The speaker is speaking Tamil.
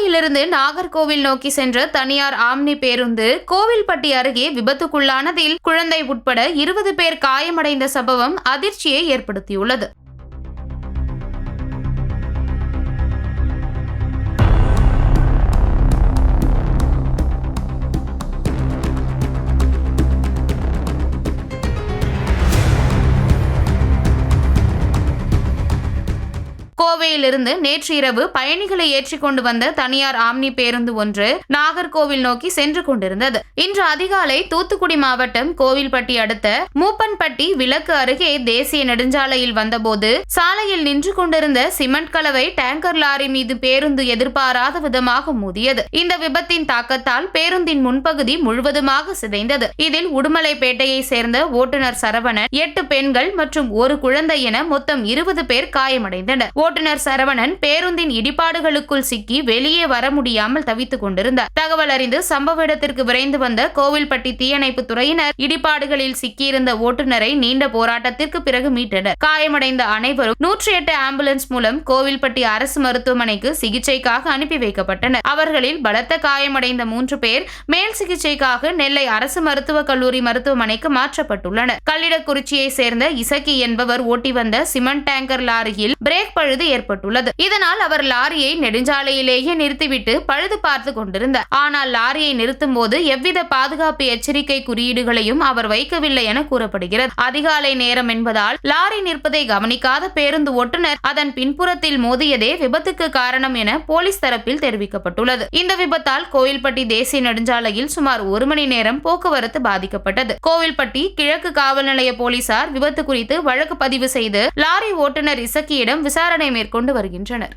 கோவையிலிருந்து நாகர்கோவில் நோக்கி சென்ற தனியார் ஆம்னி பேருந்து கோவில்பட்டி அருகே விபத்துக்குள்ளானதில் குழந்தை உட்பட 20 பேர் காயமடைந்த சம்பவம் அதிர்ச்சியை ஏற்படுத்தியுள்ளது. கோவையிலிருந்து நேற்று இரவு பயணிகளை ஏற்றிக் கொண்டு வந்த தனியார் ஆம்னி பேருந்து ஒன்று நாகர்கோவில் நோக்கி சென்று கொண்டிருந்தது. இன்று அதிகாலை தூத்துக்குடி மாவட்டம் கோவில்பட்டி அடுத்த மூப்பன்பட்டி விலக்கு அருகே தேசிய நெடுஞ்சாலையில் வந்தபோது சாலையில் நின்று கொண்டிருந்த சிமெண்ட் கலவை டேங்கர் லாரி மீது பேருந்து எதிர்பாராத விதமாக மோதியது. இந்த விபத்தின் தாக்கத்தால் பேருந்தின் முன்பகுதி முழுவதுமாக சிதைந்தது. இதில் உடுமலைப்பேட்டையை சேர்ந்த ஓட்டுநர் சரவணன், 8 பெண்கள் மற்றும் ஒரு குழந்தை என மொத்தம் 20 பேர் காயமடைந்தனர். ஓட்டுநர் சரவணன் பேருந்தின் இடிபாடுகளுக்குள் சிக்கி வெளியே வர முடியாமல் தவித்துக் கொண்டிருந்தார். தகவல் அறிந்து சம்பவ இடத்திற்கு விரைந்து வந்த கோவில்பட்டி தீயணைப்பு துறையினர் இடிபாடுகளில் சிக்கியிருந்த ஓட்டுநரை நீண்ட போராட்டத்திற்கு பிறகு மீட்டனர். காயமடைந்த அனைவரும் 108 ஆம்புலன்ஸ் மூலம் கோவில்பட்டி அரசு மருத்துவமனைக்கு சிகிச்சைக்காக அனுப்பி வைக்கப்பட்டனர். அவர்களில் பலத்த காயமடைந்த 3 பேர் மேல் சிகிச்சைக்காக நெல்லை அரசு மருத்துவக் கல்லூரி மருத்துவமனைக்கு மாற்றப்பட்டுள்ளனர். கல்லிடக்குறிச்சியை சேர்ந்த இசக்கி என்பவர் ஓட்டி வந்த சிமெண்ட் டேங்கர் லாரியில் பிரேக் பழுது ஏற்பட்டுள்ளது. இதனால் அவர் லாரியை நெடுஞ்சாலையிலேயே நிறுத்திவிட்டு பழுது பார்த்து கொண்டிருந்தார். ஆனால் லாரியை நிறுத்தும் போது எவ்வித பாதுகாப்பு எச்சரிக்கை குறியீடுகளையும் அவர் வைக்கவில்லை என கூறப்படுகிறது. அதிகாலை நேரம் என்பதால் லாரி நிற்பதை கவனிக்காத பேருந்து ஓட்டுநர் அதன் பின்புறத்தில் மோதியதே விபத்துக்கு காரணம் என போலீஸ் தரப்பில் தெரிவிக்கப்பட்டுள்ளது. இந்த விபத்தால் கோவில்பட்டி தேசிய நெடுஞ்சாலையில் சுமார் 1 மணி நேரம் போக்குவரத்து பாதிக்கப்பட்டது. கோவில்பட்டி கிழக்கு காவல் நிலைய போலீசார் விபத்து குறித்து வழக்கு பதிவு செய்து லாரி ஓட்டுநர் இசக்கியிடம் விசாரணை மேற்கொண்டு வருகின்றனர்.